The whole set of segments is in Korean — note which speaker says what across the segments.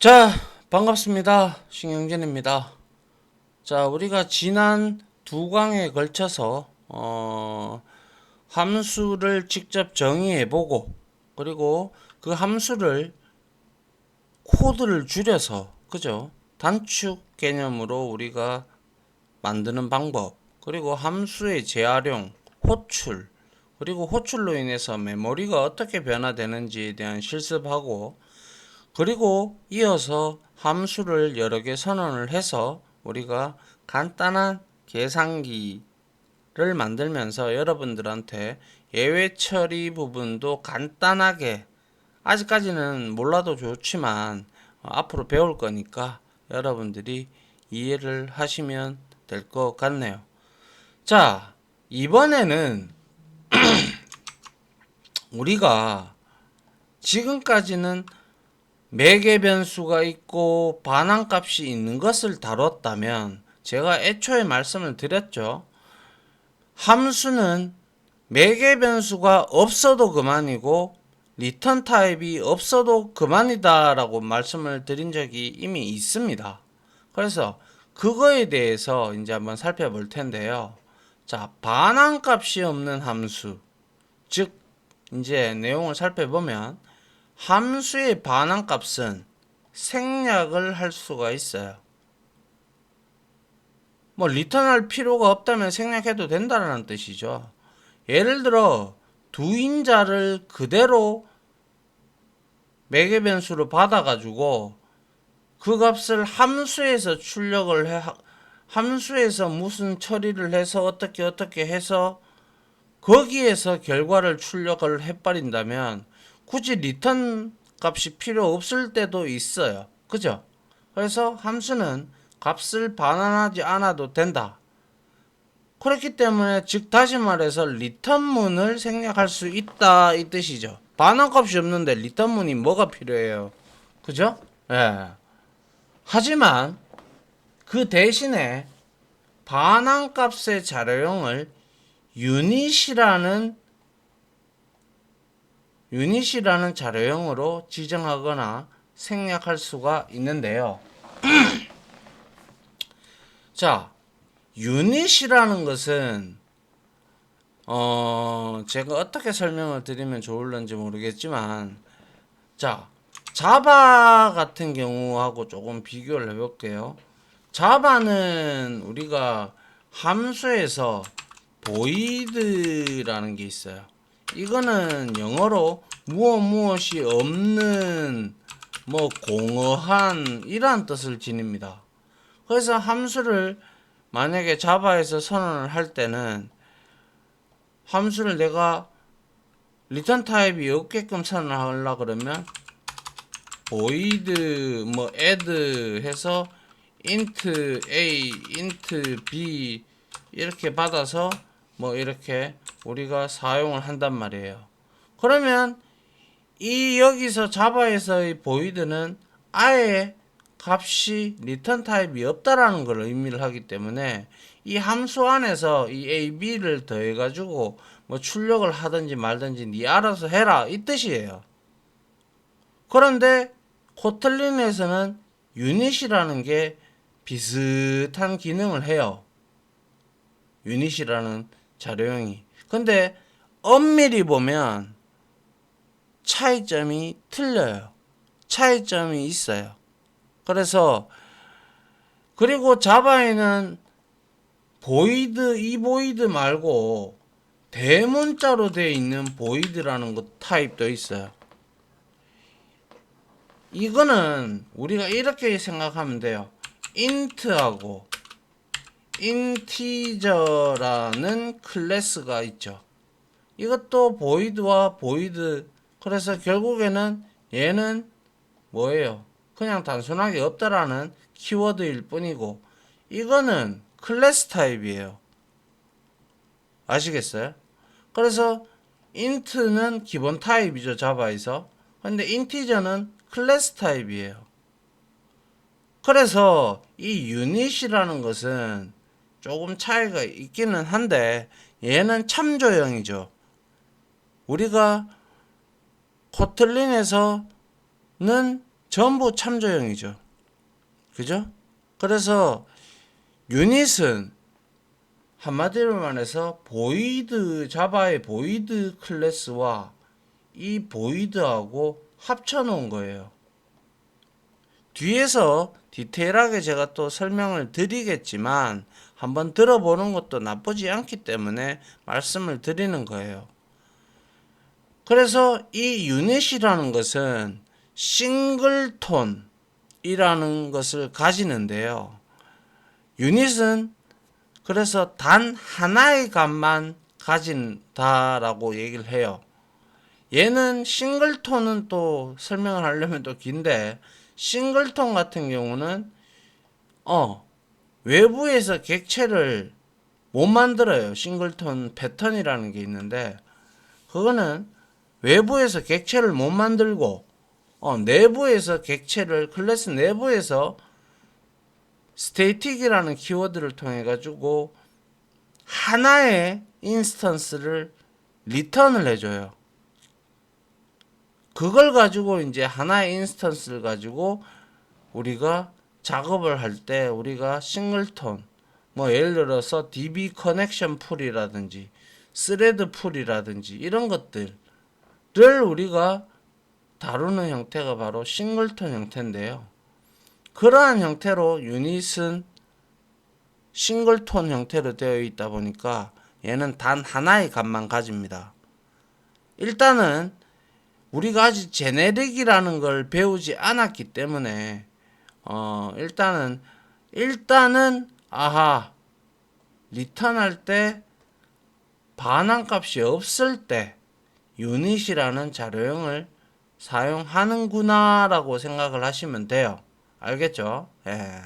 Speaker 1: 자, 반갑습니다. 신경진입니다. 자, 우리가 지난 두 강에 걸쳐서 함수를 직접 정의해보고, 그리고 그 함수를 코드를 줄여서, 그죠? 단축 개념으로 우리가 만드는 방법, 그리고 함수의 재활용, 호출, 그리고 호출로 인해서 메모리가 어떻게 변화되는지에 대한 실습하고, 그리고 이어서 함수를 여러 개 선언을 해서 우리가 간단한 계산기를 만들면서 여러분들한테 예외 처리 부분도 간단하게, 아직까지는 몰라도 좋지만 앞으로 배울 거니까 여러분들이 이해를 하시면 될 것 같네요. 자, 이번에는 우리가 지금까지는 매개 변수가 있고 반환값이 있는 것을 다뤘다면, 제가 애초에 말씀을 드렸죠. 함수는 매개 변수가 없어도 그만이고 리턴 타입이 없어도 그만이다 라고 말씀을 드린 적이 이미 있습니다. 그래서 그거에 대해서 이제 한번 살펴볼 텐데요. 자, 반환값이 없는 함수, 즉 이제 내용을 살펴보면 함수의 반환값은 생략을 할 수가 있어요. 뭐 리턴할 필요가 없다면 생략해도 된다는 뜻이죠. 예를 들어 두 인자를 그대로 매개 변수로 받아가지고 그 값을 함수에서 출력을 해, 함수에서 무슨 처리를 해서 어떻게 해서 거기에서 결과를 출력을 해버린다면 굳이 리턴 값이 필요 없을 때도 있어요. 그죠? 그래서 함수는 값을 반환하지 않아도 된다. 그렇기 때문에 즉 다시 말해서 리턴문을 생략할 수 있다 이 뜻이죠. 반환값이 없는데 리턴문이 뭐가 필요해요? 그죠? 예. 하지만 그 대신에 반환값의 자료형을 유닛이라는 자료형으로 지정하거나 생략할 수가 있는데요. 자, 유닛이라는 것은 제가 어떻게 설명을 드리면 좋을런지 모르겠지만, 자, 자바 같은 경우하고 조금 비교를 해볼게요. 자바는 우리가 함수에서 void라는 게 있어요. 이거는 영어로 무엇이 없는, 뭐 공허한 이러한 뜻을 지닙니다. 그래서 함수를 만약에 자바에서 선언을 할 때는 함수를 내가 리턴 타입이 없게끔 선언하려 그러면 void 뭐 add 해서 int a, int b 이렇게 받아서 뭐 이렇게 우리가 사용을 한단 말이에요. 그러면 이 여기서 자바에서의 void는 아예 값이 리턴 타입이 없다라는 걸 의미를 하기 때문에 이 함수 안에서 이 a, b를 더해 가지고 뭐 출력을 하든지 말든지 네 알아서 해라 이 뜻이에요. 그런데 코틀린에서는 유닛이라는 게 비슷한 기능을 해요. 유닛이라는 자료형이. 근데 엄밀히 보면 차이점이 틀려요. 차이점이 있어요. 그래서 그리고 자바에는 보이드, 이 보이드 말고 대문자로 되어 있는 보이드라는 것 타입도 있어요. 이거는 우리가 이렇게 생각하면 돼요. int하고 integer라는 클래스가 있죠. 이것도 void와 void. 그래서 결국에는 얘는 뭐예요? 그냥 단순하게 없다라는 키워드일 뿐이고, 이거는 클래스 타입이에요. 아시겠어요? 그래서 int는 기본 타입이죠, 자바에서. 근데 integer는 클래스 타입이에요. 그래서 이 유닛이라는 것은 조금 차이가 있기는 한데 얘는 참조형이죠. 우리가 코틀린에서는 전부 참조형이죠. 그죠? 그래서 유닛은 한마디로 말해서 보이드, 자바의 보이드 클래스와 이 보이드하고 합쳐 놓은 거예요. 뒤에서 디테일하게 제가 또 설명을 드리겠지만 한번 들어보는 것도 나쁘지 않기 때문에 말씀을 드리는 거예요. 그래서 이 유닛이라는 것은 싱글톤이라는 것을 가지는데요. 유닛은 그래서 단 하나의 값만 가진다라고 얘기를 해요. 얘는 싱글톤은 또 설명을 하려면 또 긴데, 싱글톤 같은 경우는 외부에서 객체를 못 만들어요. 싱글톤 패턴이라는 게 있는데, 그거는 외부에서 객체를 못 만들고 내부에서 객체를 클래스 내부에서 스태틱이라는 키워드를 통해 가지고 하나의 인스턴스를 리턴을 해줘요. 그걸 가지고 이제 하나의 인스턴스를 가지고 우리가 작업을 할 때 우리가 싱글톤 예를 들어서 DB 커넥션 풀이라든지 스레드 풀이라든지 이런 것들을 우리가 다루는 형태가 바로 싱글톤 형태인데요. 그러한 형태로 유닛은 싱글톤 형태로 되어 있다 보니까 얘는 단 하나의 값만 가집니다. 일단은 우리가 아직 제네릭이라는 걸 배우지 않았기 때문에 일단은 리턴할 때 반환값이 없을 때 유닛이라는 자료형을 사용하는구나 라고 생각을 하시면 돼요. 알겠죠? 예.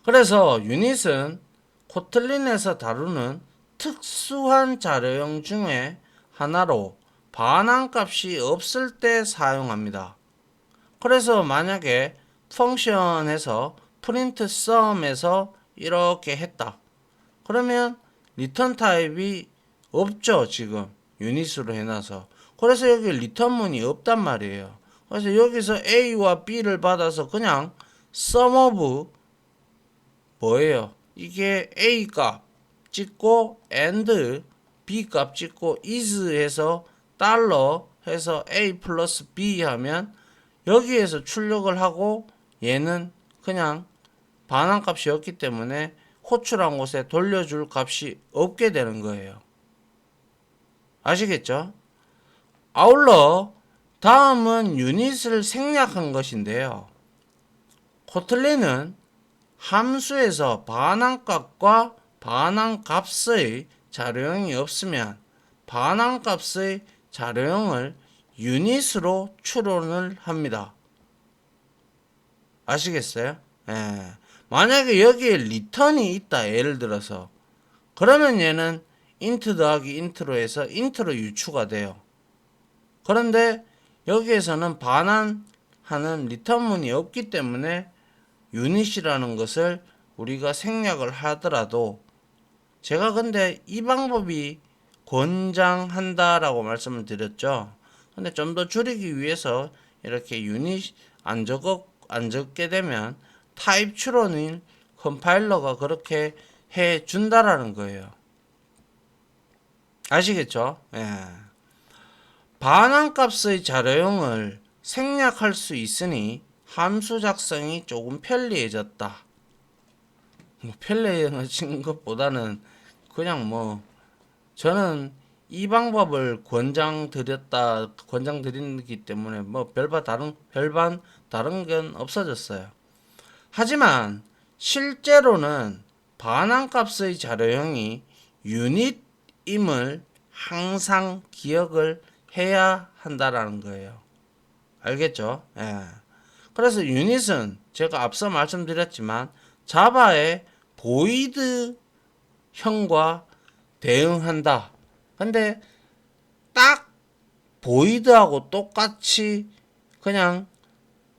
Speaker 1: 그래서 유닛은 코틀린에서 다루는 특수한 자료형 중에 하나로 반환값이 없을 때 사용합니다. 그래서 만약에 펑션에서 프린트 썸에서 이렇게 했다. 그러면 리턴 타입이 없죠. 지금 유닛으로 해놔서. 그래서 여기 리턴문이 없단 말이에요. 그래서 여기서 A와 B를 받아서 그냥 sum of 뭐예요? 이게 A 값 찍고 and B 값 찍고 is 해서 달러 해서 A 플러스 B 하면 여기에서 출력을 하고 얘는 그냥 반환값이 없기 때문에 호출한 곳에 돌려줄 값이 없게 되는 거예요. 아시겠죠? 아울러 다음은 유닛을 생략한 것인데요. 코틀린은 함수에서 반환값과 반환값의 자료형이 없으면 반환값의 자료형을 유닛으로 추론을 합니다. 아시겠어요? 예. 만약에 여기에 리턴이 있다. 예를 들어서 그러면 얘는 int 더하기 int로 해서 int로 유추가 돼요. 그런데 여기에서는 반환하는 리턴문이 없기 때문에 유닛이라는 것을 우리가 생략을 하더라도 제가 근데 이 방법이 권장한다라고 말씀을 드렸죠. 근데 좀 더 줄이기 위해서 이렇게 유닛 안 적게 되면 타입 추론인 컴파일러가 그렇게 해 준다라는 거예요. 아시겠죠? 예. 반환값의 자료형을 생략할 수 있으니 함수 작성이 조금 편리해졌다. 편리해진 것보다는 그냥 저는 이 방법을 권장드리기 때문에 별반 다른 건 없어졌어요. 하지만 실제로는 반환값의 자료형이 유닛임을 항상 기억을 해야 한다라는 거예요. 알겠죠? 예. 그래서 유닛은 제가 앞서 말씀드렸지만 자바의 보이드 형과 대응한다. 근데 딱 보이드하고 똑같이 그냥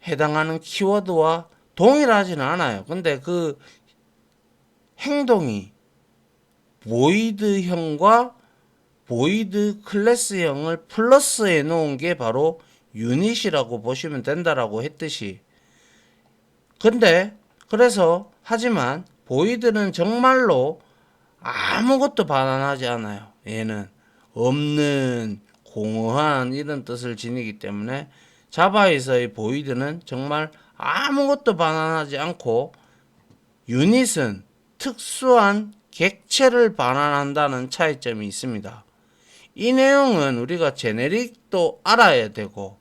Speaker 1: 해당하는 키워드와 동일하지는 않아요. 근데 그 행동이 보이드형과 보이드 클래스형을 플러스해 놓은 게 바로 유닛이라고 보시면 된다라고 했듯이. 근데 그래서 하지만 보이드는 정말로 아무것도 반환하지 않아요. 얘는 없는 공허한 이런 뜻을 지니기 때문에 자바에서의 보이드는 정말 아무것도 반환하지 않고 유닛은 특수한 객체를 반환한다는 차이점이 있습니다. 이 내용은 우리가 제네릭도 알아야 되고,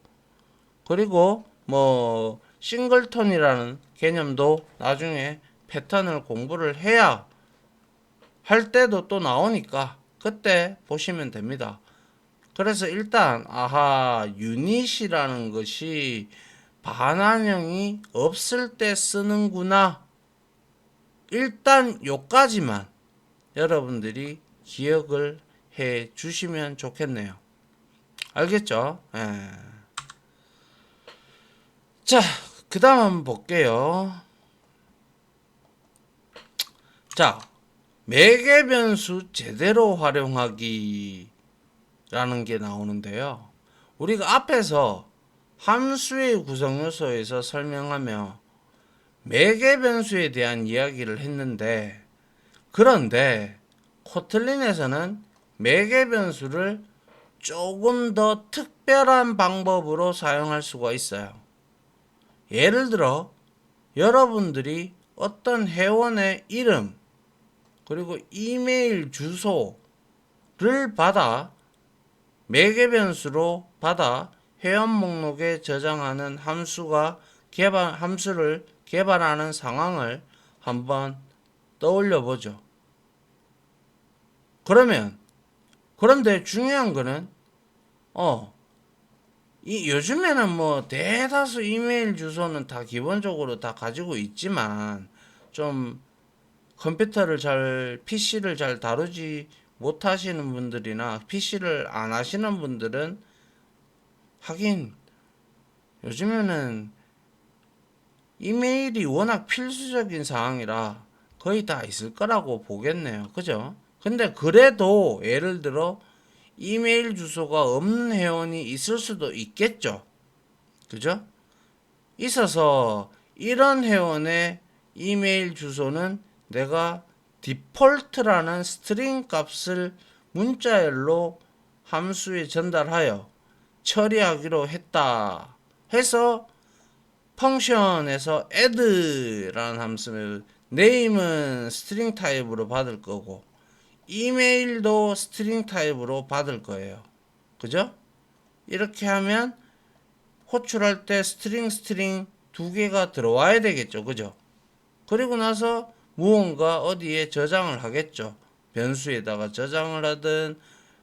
Speaker 1: 그리고 뭐 싱글톤이라는 개념도 나중에 패턴을 공부를 해야 할 때도 또 나오니까 그때 보시면 됩니다. 그래서 일단 유닛이라는 것이 반환형이 없을 때 쓰는구나. 일단 요까지만 여러분들이 기억을 해 주시면 좋겠네요. 알겠죠? 예. 자, 그 다음 한번 볼게요. 자, 매개 변수 제대로 활용하기 라는 게 나오는데요. 우리가 앞에서 함수의 구성 요소에서 설명하며 매개 변수에 대한 이야기를 했는데, 그런데 코틀린에서는 매개 변수를 조금 더 특별한 방법으로 사용할 수가 있어요. 예를 들어 여러분들이 어떤 회원의 이름 그리고 이메일 주소를 받아 매개 변수로 받아 회원 목록에 저장하는 함수를 개발하는 상황을 한번 떠올려 보죠. 그런데 중요한 거는 요즘에는 뭐 대다수 이메일 주소는 다 기본적으로 다 가지고 있지만, 좀 PC를 잘 다루지 못하시는 분들이나 PC를 안 하시는 분들은, 하긴 요즘에는 이메일이 워낙 필수적인 상황이라 거의 다 있을 거라고 보겠네요. 그죠? 근데 그래도 예를 들어 이메일 주소가 없는 회원이 있을 수도 있겠죠. 그죠? 있어서 이런 회원의 이메일 주소는 내가 디폴트라는 스트링 값을 문자열로 함수에 전달하여 처리하기로 했다 해서 펑션에서 add라는 함수를 name은 스트링 타입으로 받을 거고 이메일도 스트링 타입으로 받을 거예요. 그죠? 이렇게 하면 호출할 때 스트링 두 개가 들어와야 되겠죠. 그죠? 그리고 나서 무언가 어디에 저장을 하겠죠. 변수에다가 저장을 하든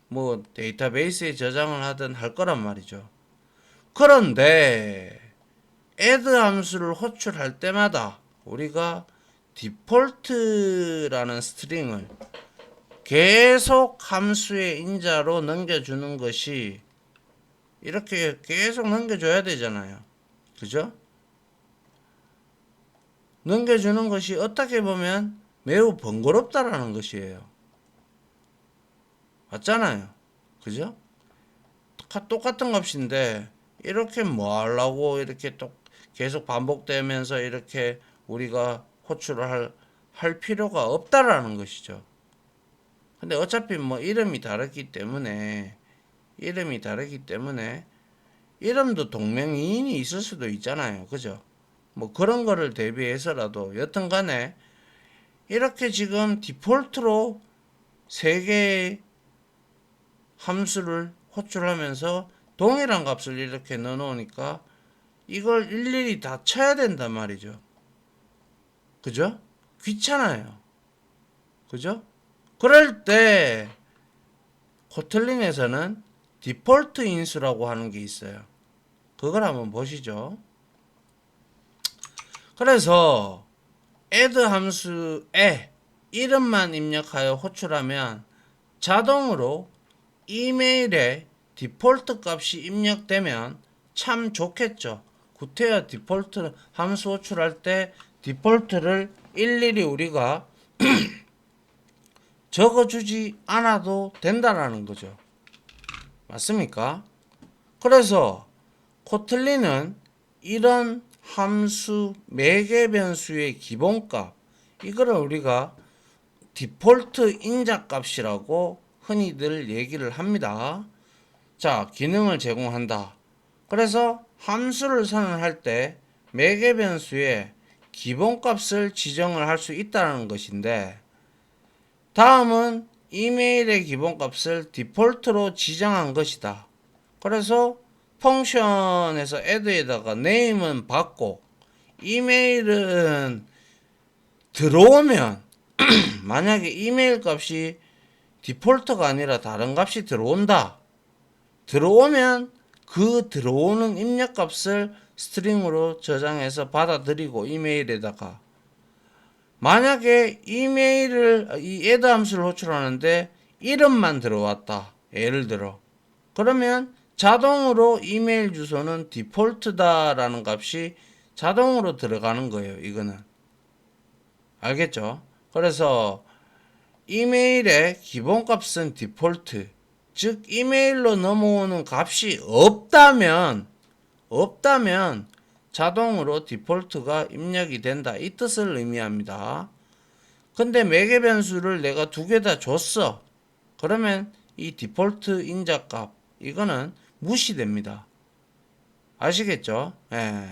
Speaker 1: 뭐 데이터베이스에 저장을 하든 할 거란 말이죠. 그런데 add 함수를 호출할 때마다 우리가 디폴트라는 스트링을 계속 함수의 인자로 넘겨주는 것이, 이렇게 계속 넘겨줘야 되잖아요. 그죠? 넘겨주는 것이 어떻게 보면 매우 번거롭다라는 것이에요. 맞잖아요. 그죠? 똑같은 값인데 이렇게 뭐 하려고 이렇게 또 계속 반복되면서 이렇게 우리가 호출을 할 필요가 없다라는 것이죠. 근데 어차피 뭐 이름이 다르기 때문에 이름도 동명이인이 있을 수도 있잖아요. 그죠? 뭐 그런 거를 대비해서라도 여튼 간에 이렇게 지금 디폴트로 세 개의 함수를 호출하면서 동일한 값을 이렇게 넣어 놓으니까 이걸 일일이 다 쳐야 된단 말이죠. 그죠? 귀찮아요. 그죠? 그럴 때 코틀린에서는 디폴트 인수라고 하는 게 있어요. 그걸 한번 보시죠. 그래서 add 함수에 이름만 입력하여 호출하면 자동으로 이메일에 디폴트 값이 입력되면 참 좋겠죠. 구태여 디폴트 함수 호출할 때 디폴트를 일일이 우리가 적어주지 않아도 된다라는 거죠. 맞습니까? 그래서 코틀린은 이런 함수 매개 변수의 기본값, 이거를 우리가 디폴트 인자값이라고 흔히들 얘기를 합니다. 자, 기능을 제공한다. 그래서 함수를 선언할 때 매개 변수에 기본값을 지정을 할 수 있다는 것인데, 다음은 이메일의 기본값을 디폴트로 지정한 것이다. 그래서 펑션에서 add에다가 name은 받고 이메일은 들어오면 만약에 이메일 값이 디폴트가 아니라 다른 값이 들어온다. 들어오면 그 들어오는 입력값을 스트링으로 저장해서 받아들이고 이메일에다가, 만약에 이메일을 이 add 함수를 호출하는데 이름만 들어왔다. 예를 들어. 그러면 자동으로 이메일 주소는 디폴트다라는 값이 자동으로 들어가는 거예요. 이거는. 알겠죠? 그래서 이메일의 기본값은 디폴트, 즉 이메일로 넘어오는 값이 없다면 자동으로 디폴트가 입력이 된다, 이 뜻을 의미합니다. 근데 매개 변수를 내가 두 개 다 줬어. 그러면 이 디폴트 인자값 이거는 무시됩니다. 아시겠죠? 예.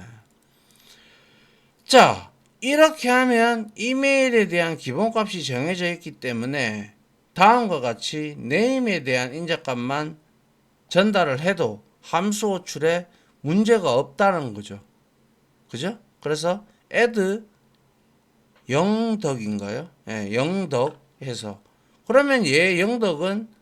Speaker 1: 자, 이렇게 하면 이메일에 대한 기본값이 정해져 있기 때문에 다음과 같이 name에 대한 인자값만 전달을 해도 함수 호출에 문제가 없다는 거죠. 그죠? 그래서 add 영덕인가요? 예, 영덕 해서, 그러면 얘 영덕은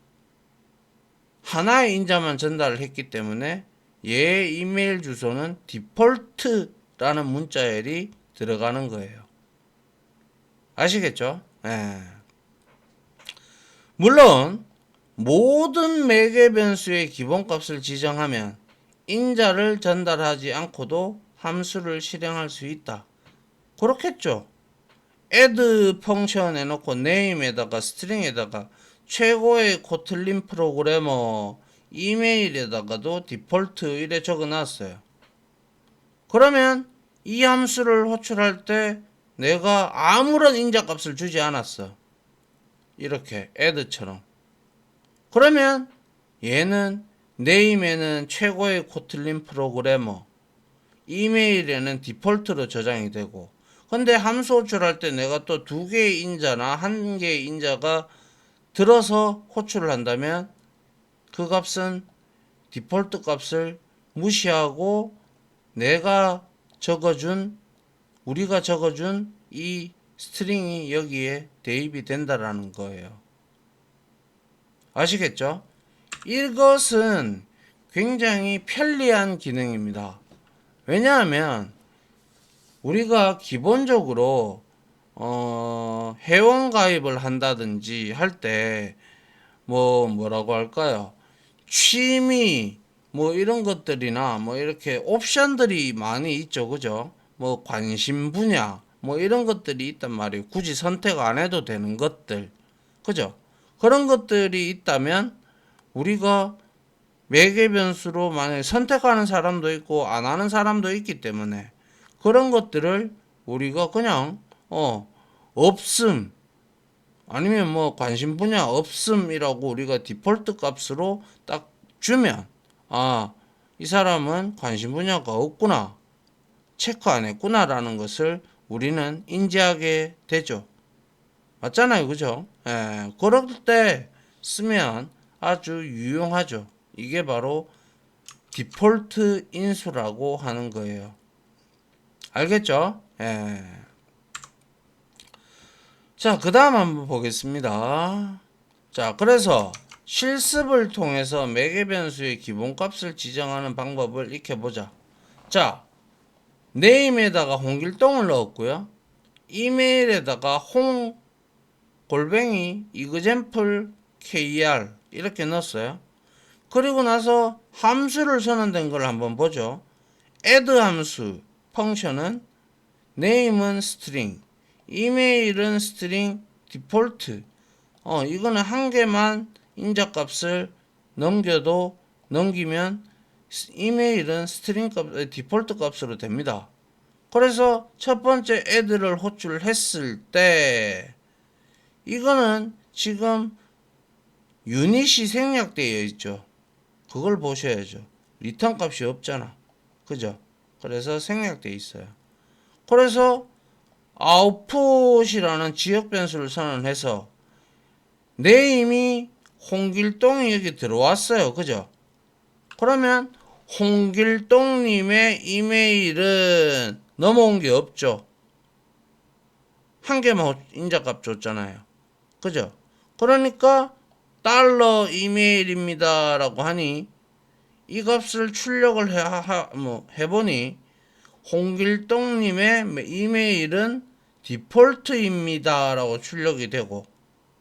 Speaker 1: 하나의 인자만 전달을 했기 때문에 얘 이메일 주소는 디폴트라는 문자열이 들어가는 거예요. 아시겠죠? 예. 물론 모든 매개 변수의 기본값을 지정하면 인자를 전달하지 않고도 함수를 실행할 수 있다. 그렇겠죠? add 펑션 해놓고 name에다가 스트링에다가 최고의 코틀린 프로그래머 이메일에다가도 디폴트 이래 적어놨어요. 그러면 이 함수를 호출할 때 내가 아무런 인자값을 주지 않았어. 이렇게 add처럼. 그러면 얘는 name에는 최고의 코틀린 프로그래머, 이메일에는 디폴트로 저장이 되고, 근데 함수 호출할 때 내가 또 두 개의 인자나 한 개의 인자가 들어서 호출을 한다면 그 값은 디폴트 값을 무시하고 우리가 적어준 이 스트링이 여기에 대입이 된다라는 거예요. 아시겠죠? 이것은 굉장히 편리한 기능입니다. 왜냐하면 우리가 기본적으로 회원 가입을 한다든지 할 때 뭐라고 할까요? 취미 이런 것들이나 이렇게 옵션들이 많이 있죠. 그죠? 관심 분야 이런 것들이 있단 말이에요. 굳이 선택 안 해도 되는 것들. 그죠? 그런 것들이 있다면 우리가 매개 변수로 만약에 선택하는 사람도 있고 안 하는 사람도 있기 때문에 그런 것들을 우리가 그냥 없음 아니면 관심 분야 없음이라고 우리가 디폴트 값으로 딱 주면 이 사람은 관심 분야가 없구나, 체크 안 했구나라는 것을 우리는 인지하게 되죠. 맞잖아요. 그죠? 예, 그럴 때 쓰면 아주 유용하죠. 이게 바로 디폴트 인수라고 하는 거예요. 알겠죠? 예. 자, 그 다음 한번 보겠습니다. 자, 그래서 실습을 통해서 매개 변수의 기본값을 지정하는 방법을 익혀보자. 자, name에다가 홍길동을 넣었고요. 이메일에다가 example kr 이렇게 넣었어요. 그리고 나서 함수를 선언된 걸 한번 보죠. add 함수 펑션은 name은 string, 이메일은 string 디폴트. 이거는 한 개만 인자값을 넘기면 이메일은 스트링 값, 디폴트 값으로 됩니다. 그래서 첫 번째 add를 호출했을 때 이거는 지금 유닛이 생략되어 있죠. 그걸 보셔야죠. 리턴 값이 없잖아. 그죠? 그래서 생략되어 있어요. 그래서 output이라는 지역 변수를 선언해서 name이 홍길동이 여기 들어왔어요. 그죠? 그러면 홍길동님의 이메일은 넘어온 게 없죠. 한 개만 인자값 줬잖아요. 그죠? 그러니까 달러 이메일입니다 라고 하니 이 값을 출력을 해보니 홍길동님의 이메일은 디폴트입니다 라고 출력이 되고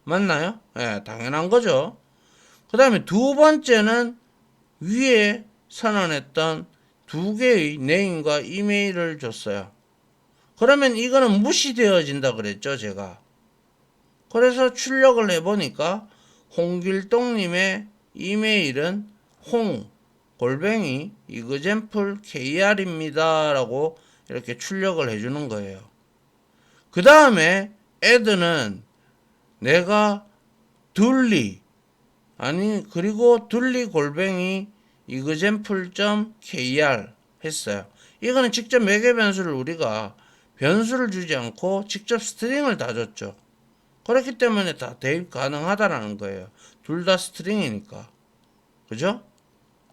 Speaker 1: 맞나요? 예, 당연한 거죠. 그 다음에 두 번째는 위에 선언했던 두 개의 네임과 이메일을 줬어요. 그러면 이거는 무시되어진다 그랬죠, 제가. 그래서 출력을 해보니까 홍길동님의 이메일은 골뱅이 example kr입니다 라고 이렇게 출력을 해주는 거예요. 그 다음에 add는 내가 그리고 둘리 골뱅이 example.kr 했어요. 이거는 직접 매개 변수를 우리가 변수를 주지 않고 직접 스트링을 다 줬죠. 그렇기 때문에 다 대입 가능하다라는 거예요. 둘 다 스트링이니까. 그죠?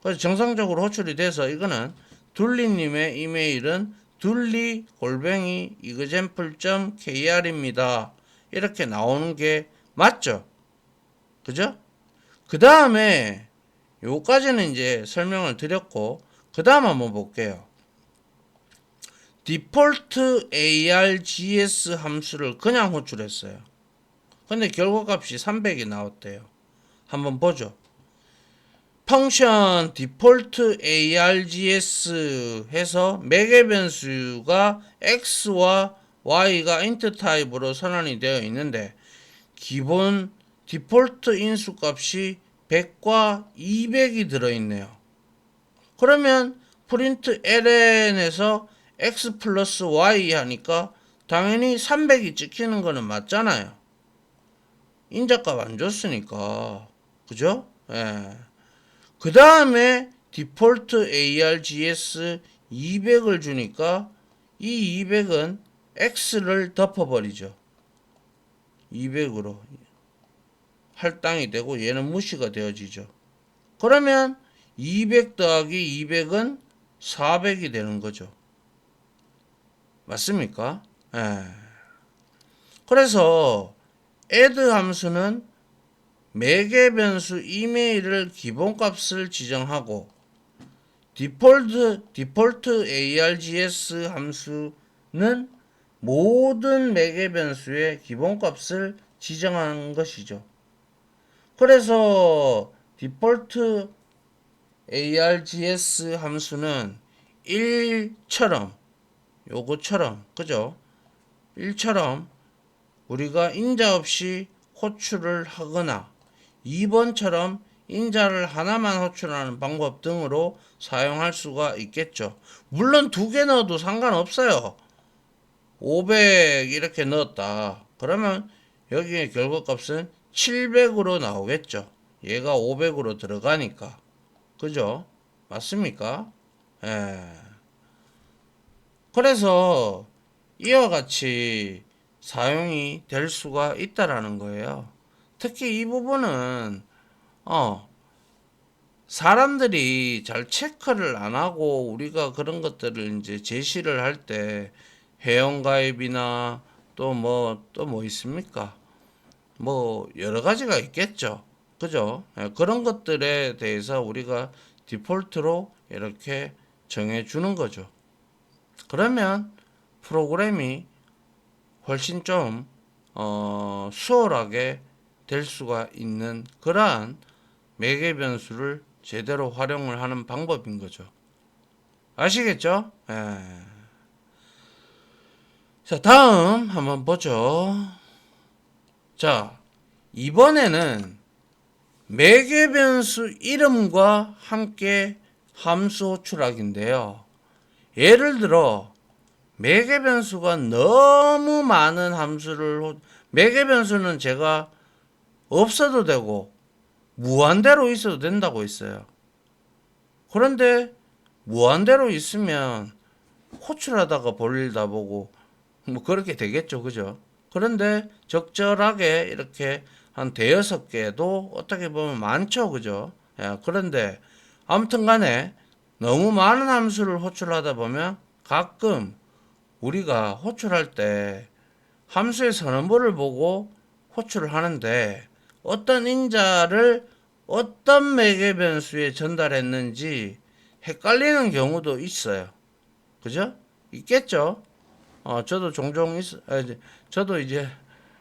Speaker 1: 그래서 정상적으로 호출이 돼서 이거는 둘리님의 이메일은 둘리 골뱅이 example.kr입니다. 이렇게 나오는 게 맞죠? 그죠? 그 다음에 요까지는 이제 설명을 드렸고 그 다음 한번 볼게요. 디폴트 args 함수를 그냥 호출했어요. 근데 결과값이 300이 나왔대요. 한번 보죠. 펑션 디폴트 args 해서 매개 변수가 x와 y가 int 타입으로 선언이 되어 있는데 기본 디폴트 인수 값이 100과 200이 들어있네요. 그러면 프린트 ln에서 x 플러스 y 하니까 당연히 300이 찍히는 거는 맞잖아요. 인자값 안 줬으니까. 그죠? 예. 그 다음에 디폴트 args 200을 주니까 이 200은 x를 덮어버리죠. 200으로 할당이 되고 얘는 무시가 되어지죠. 그러면 200 더하기 200은 400이 되는 거죠. 맞습니까? 예. 그래서 add 함수는 매개 변수 이메일을 기본값을 지정하고 디폴트 args 함수는 모든 매개 변수의 기본값을 지정하는 것이죠. 그래서 디폴트 args 함수는 1처럼 요거처럼 그죠? 1처럼 우리가 인자 없이 호출을 하거나 2번처럼 인자를 하나만 호출하는 방법 등으로 사용할 수가 있겠죠. 물론 두 개 넣어도 상관없어요. 500 이렇게 넣었다. 그러면 여기에 결과값은 700으로 나오겠죠. 얘가 500으로 들어가니까. 그죠? 맞습니까? 예. 그래서 이와 같이 사용이 될 수가 있다라는 거예요. 특히 이 부분은 사람들이 잘 체크를 안 하고 우리가 그런 것들을 이제 제시를 할 때 회원가입이나 또 뭐 있습니까? 뭐 여러 가지가 있겠죠. 그죠? 그런 것들에 대해서 우리가 디폴트로 이렇게 정해 주는 거죠. 그러면 프로그램이 훨씬 좀 수월하게 될 수가 있는 그러한 매개 변수를 제대로 활용을 하는 방법인 거죠. 아시겠죠? 자, 다음 한번 보죠. 자, 이번에는 매개 변수 이름과 함께 함수 호출하기인데요. 예를 들어 매개 변수가 너무 많은 매개 변수는 제가 없어도 되고 무한대로 있어도 된다고 했어요. 그런데 무한대로 있으면 호출하다가 볼일 다 보고 뭐 그렇게 되겠죠. 그죠? 그런데 적절하게 이렇게 한 대여섯 개도 어떻게 보면 많죠. 그죠? 예, 그런데 아무튼 간에 너무 많은 함수를 호출하다 보면 가끔 우리가 호출할 때 함수의 선언보를 보고 호출을 하는데 어떤 인자를 어떤 매개 변수에 전달했는지 헷갈리는 경우도 있어요. 그죠? 있겠죠? 저도 종종 저도 이제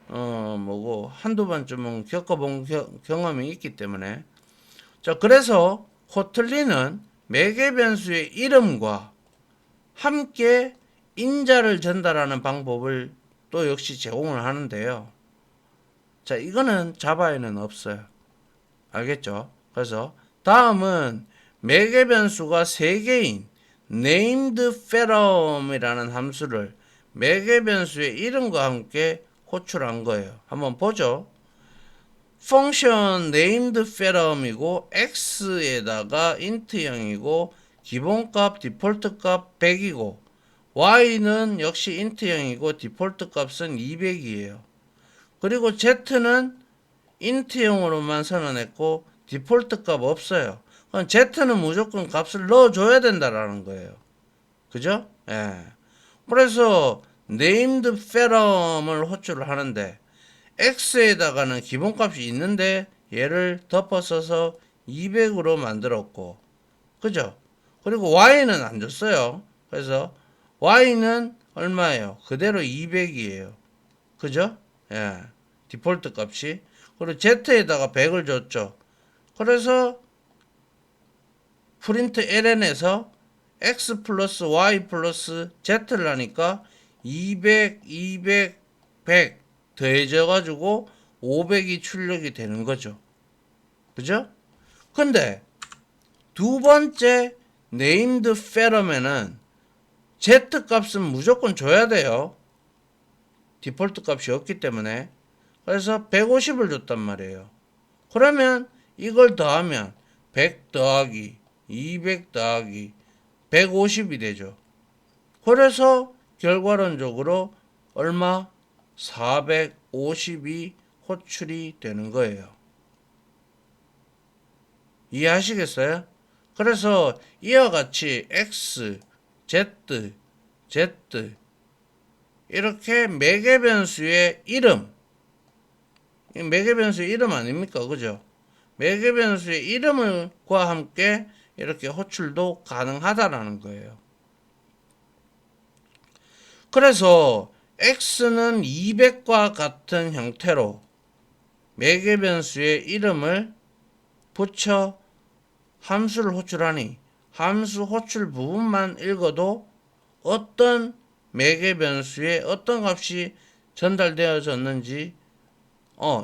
Speaker 1: 뭐고 한두 번쯤은 겪어본 경험이 있기 때문에 자 그래서 코틀린은 매개 변수의 이름과 함께 인자를 전달하는 방법을 또 역시 제공을 하는데요. 자 이거는 자바에는 없어요. 알겠죠? 그래서 다음은 매개 변수가 3개인 named pherom이라는 함수를 매개 변수의 이름과 함께 호출한 거예요. 한번 보죠. 펑션 named pherom이고 x에다가 int형이고 기본값 디폴트 값 100이고 y는 역시 int형이고 디폴트 값은 200이에요. 그리고 z는 int형으로만 선언했고 디폴트 값 없어요. 그럼 z는 무조건 값을 넣어줘야 된다라는 거예요. 그죠? 예. 그래서 named pherom을 호출을 하는데 x에다가는 기본값이 있는데 얘를 덮어 써서 200으로 만들었고 그죠? 그리고 y는 안 줬어요. 그래서 y는 얼마예요? 그대로 200이에요. 그죠? 예. 디폴트 값이. 그리고 z에다가 100을 줬죠. 그래서 프린트 ln에서 x 플러스 y 플러스 z를 하니까 200, 200, 100 더해져 가지고 500이 출력이 되는 거죠. 그죠? 근데 두 번째 named pherom에는 z 값은 무조건 줘야 돼요. 디폴트 값이 없기 때문에. 그래서 150을 줬단 말이에요. 그러면 이걸 더하면 100 더하기 200 더하기 150이 되죠. 그래서 결과론적으로 얼마? 450이 호출이 되는 거예요. 이해하시겠어요? 그래서 이와 같이 X, Z, Z 이렇게 매개 변수의 이름, 매개 변수의 이름 아닙니까? 그죠? 매개 변수의 이름과 함께 이렇게 호출도 가능하다라는 거예요. 그래서 x는 200과 같은 형태로 매개 변수의 이름을 붙여 함수를 호출하니 함수 호출 부분만 읽어도 어떤 매개 변수에 어떤 값이 전달되어졌는지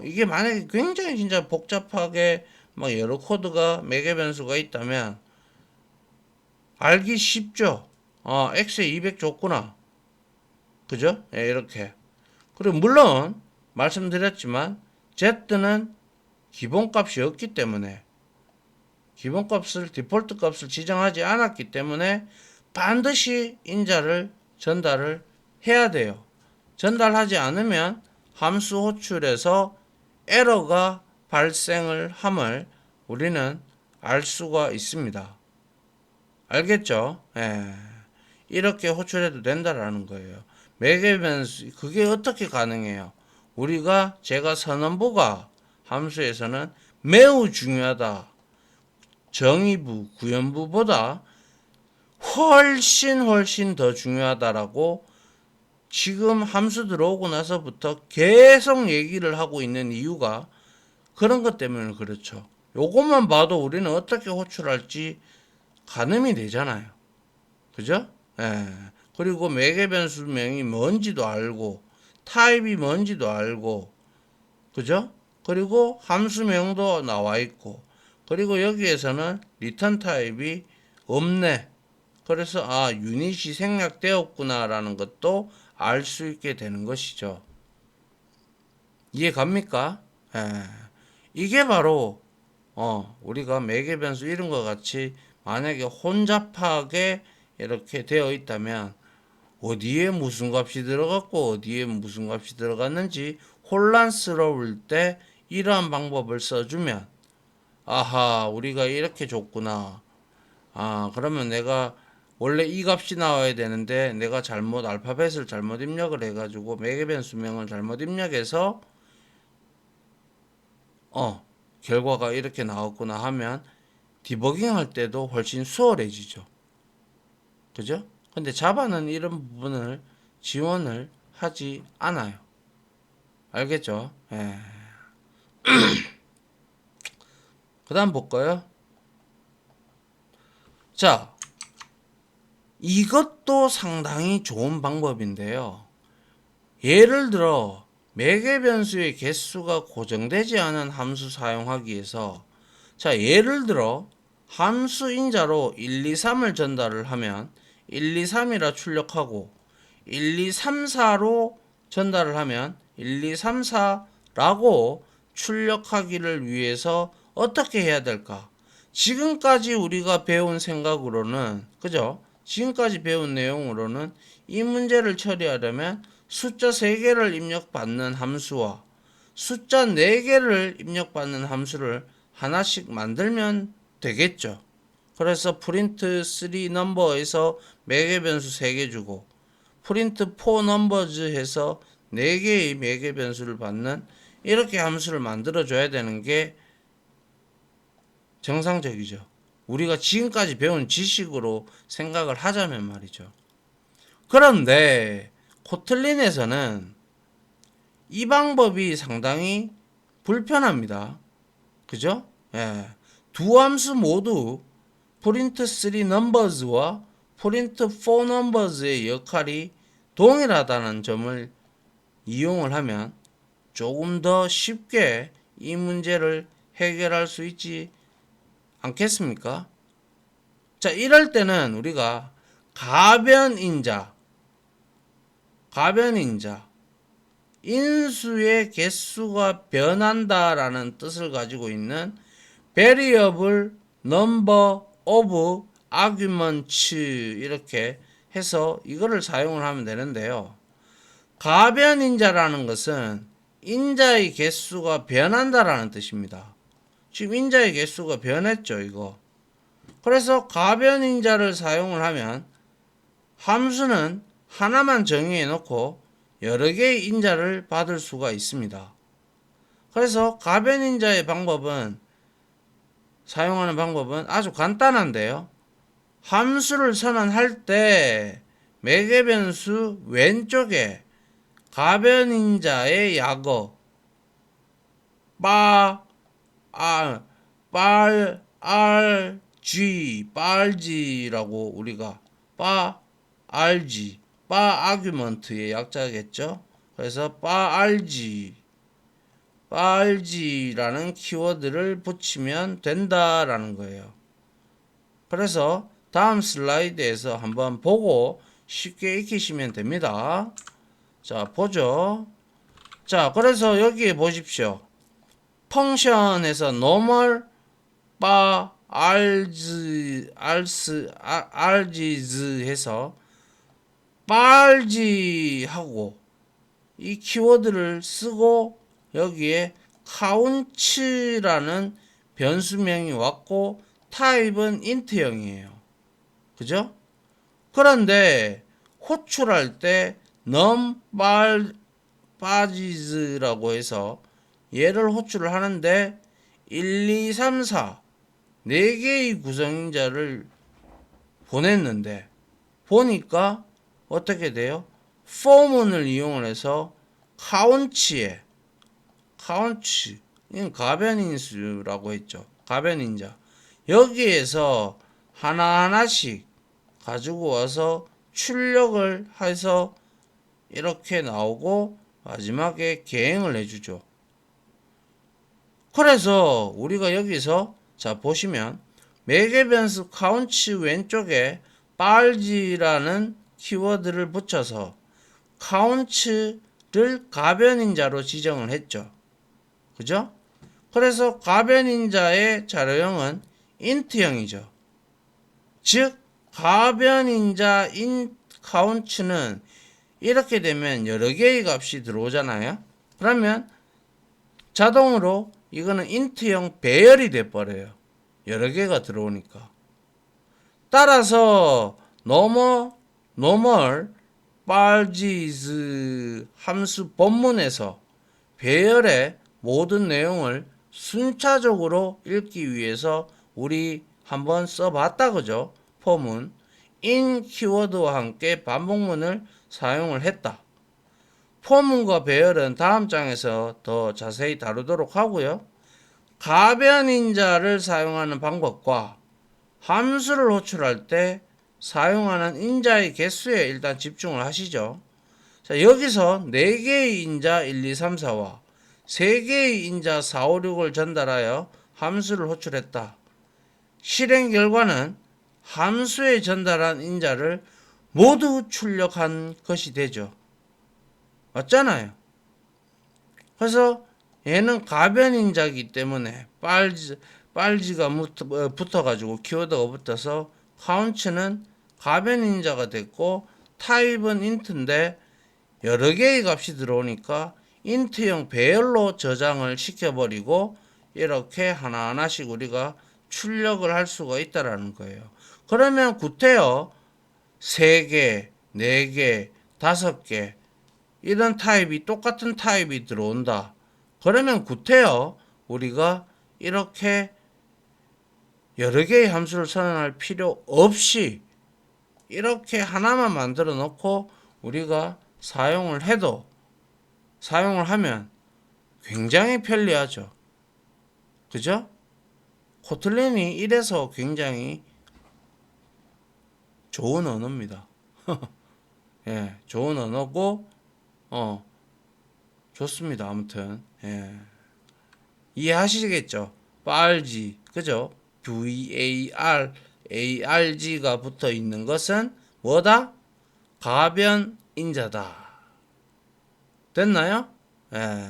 Speaker 1: 이게 만약에 굉장히 진짜 복잡하게 막 여러 코드가 매개 변수가 있다면 알기 쉽죠. x에 200 줬구나. 그죠? 예, 이렇게. 그리고 물론 말씀드렸지만 z는 기본값이 없기 때문에 기본값을 디폴트 값을 지정하지 않았기 때문에 반드시 인자를 전달을 해야 돼요. 전달하지 않으면 함수 호출에서 에러가 발생을 함을 우리는 알 수가 있습니다. 알겠죠? 예. 이렇게 호출해도 된다라는 거예요. 매개 변수 그게 어떻게 가능해요? 제가 선언보가 함수에서는 매우 중요하다. 정의부, 구현부보다 훨씬 더 중요하다라고 지금 함수 들어오고 나서부터 계속 얘기를 하고 있는 이유가 그런 것 때문에 그렇죠. 요것만 봐도 우리는 어떻게 호출할지 가늠이 되잖아요. 그죠? 예. 그리고 매개 변수명이 뭔지도 알고 타입이 뭔지도 알고 그죠? 그리고 함수명도 나와 있고 그리고 여기에서는 리턴 타입이 없네. 그래서 아, 유닛이 생략되었구나라는 것도 알 수 있게 되는 것이죠. 이해 갑니까? 예. 이게 바로 우리가 매개 변수 이런 것 같이 만약에 혼잡하게 이렇게 되어 있다면 어디에 무슨 값이 들어갔고 어디에 무슨 값이 들어갔는지 혼란스러울 때 이러한 방법을 써주면 아하, 우리가 이렇게 줬구나. 아, 그러면 내가 원래 이 값이 나와야 되는데 내가 잘못 알파벳을 잘못 입력을 해가지고 매개 변수명을 잘못 입력해서 결과가 이렇게 나왔구나 하면 디버깅 할 때도 훨씬 수월해지죠. 그죠? 근데 자바는 이런 부분을 지원을 하지 않아요. 알겠죠? 예. 그 다음 볼까요? 자, 이것도 상당히 좋은 방법인데요. 예를 들어 매개 변수의 개수가 고정되지 않은 함수 사용하기 위해서 자, 예를 들어 함수 인자로 1, 2, 3을 전달을 하면 1, 2, 3이라 출력하고 1, 2, 3, 4로 전달을 하면 1, 2, 3, 4라고 출력하기를 위해서 어떻게 해야 될까? 지금까지 우리가 배운 생각으로는, 그죠? 지금까지 배운 내용으로는 이 문제를 처리하려면 숫자 3개를 입력받는 함수와 숫자 4개를 입력받는 함수를 하나씩 만들면 되겠죠. 그래서 프린트 3 넘버에서 매개 변수 3개 주고 프린트 4 넘버즈 해서 4개의 매개 변수를 받는 이렇게 함수를 만들어 줘야 되는 게 정상적이죠. 우리가 지금까지 배운 지식으로 생각을 하자면 말이죠. 그런데 코틀린에서는 이 방법이 상당히 불편합니다. 그죠? 예. 두 함수 모두 프린트 3 넘버즈와 프린트 4 넘버즈의 역할이 동일하다는 점을 이용을 하면 조금 더 쉽게 이 문제를 해결할 수 있지 않겠습니까? 자, 이럴 때는 우리가 가변인자, 인수의 개수가 변한다라는 뜻을 가지고 있는 variable number of arguments 이렇게 해서 이거를 사용을 하면 되는데요. 가변인자라는 것은 인자의 개수가 변한다라는 뜻입니다. 지금 인자의 개수가 변했죠, 이거. 그래서 가변인자를 사용을 하면 함수는 하나만 정의해 놓고 여러 개의 인자를 받을 수가 있습니다. 그래서 가변인자의 방법은 사용하는 방법은 아주 간단한데요. 함수를 선언할 때 매개 변수 왼쪽에 가변인자의 약어 빨지라고 우리가 아규먼트의 약자겠죠. 그래서 빨지라는 키워드를 붙이면 된다라는 거예요. 그래서 다음 슬라이드에서 한번 보고 쉽게 익히시면 됩니다. 자, 보죠. 자, 그래서 여기에 보십시오. 펑션에서 normal 알지즈 해서 빨지하고 이 키워드를 쓰고 여기에 count라는 변수명이 왔고 타입은 int형이에요. 그죠? 그런데 호출할 때 numPages라고 해서 얘를 호출을 하는데 1, 2, 3, 4 4개의 구성자를 보냈는데 보니까 어떻게 돼요? for문을 이용을 해서 count에 이건 가변인수라고 했죠. 가변인자. 여기에서 하나하나씩 가지고 와서 출력을 해서 이렇게 나오고 마지막에 개행을 해주죠. 그래서 우리가 여기서 자 보시면 매개 변수 count 왼쪽에 빨지라는 키워드를 붙여서 count를 가변인자로 지정을 했죠. 그죠? 그래서 가변인자의 자료형은 int형이죠. 즉 가변인자 count는 이렇게 되면 여러 개의 값이 들어오잖아요. 그러면 자동으로 이거는 int형 배열이 돼 버려요. 여러 개가 들어오니까. 따라서 normal parses 함수 본문에서 배열의 모든 내용을 순차적으로 읽기 위해서 우리 한번 써봤다 그죠? 폼은 in 키워드와 함께 반복문을 사용을 했다. 포문과 배열은 다음 장에서 더 자세히 다루도록 하고요. 가변인자를 사용하는 방법과 함수를 호출할 때 사용하는 인자의 개수에 일단 집중을 하시죠. 자, 여기서 4개의 인자 1, 2, 3, 4와 3개의 인자 4, 5, 6을 전달하여 함수를 호출했다. 실행 결과는 함수에 전달한 인자를 모두 출력한 것이 되죠. 맞잖아요. 그래서 얘는 가변인자이기 때문에 빨지가 붙어가지고 키워드가 붙어서 count는 가변인자가 됐고 타입은 int인데 여러 개의 값이 들어오니까 int형 배열로 저장을 시켜버리고 이렇게 하나하나씩 우리가 출력을 할 수가 있다라는 거예요. 그러면 구태여 3개, 4개, 5개 이런 타입이 똑같은 타입이 들어온다. 그러면 구태여 우리가 이렇게 여러 개의 함수를 선언할 필요 없이 이렇게 하나만 만들어 놓고 우리가 사용을 하면 굉장히 편리하죠. 그죠? 코틀린이 이래서 굉장히 좋은 언어입니다. 예, 좋은 언어고 좋습니다. 아무튼 예. 이해하시겠죠? 빨지 그죠? VARARG가 붙어 있는 것은 뭐다? 가변인자다. 됐나요? 예.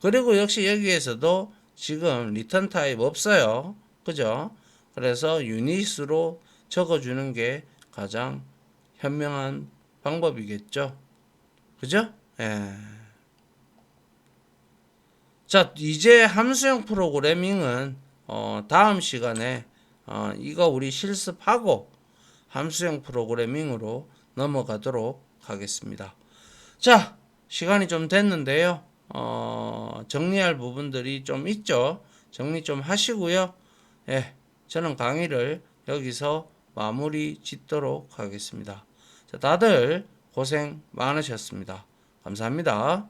Speaker 1: 그리고 역시 여기에서도 지금 리턴 타입 없어요. 그죠? 그래서 유닛으로 적어주는 게 가장 현명한 방법이겠죠. 그죠? 예. 자, 이제 함수형 프로그래밍은 다음 시간에 이거 우리 실습하고 함수형 프로그래밍으로 넘어가도록 하겠습니다. 자, 시간이 좀 됐는데요. 정리할 부분들이 좀 있죠. 정리 좀 하시고요. 예, 저는 강의를 여기서 마무리 짓도록 하겠습니다. 자, 다들 고생 많으셨습니다. 감사합니다.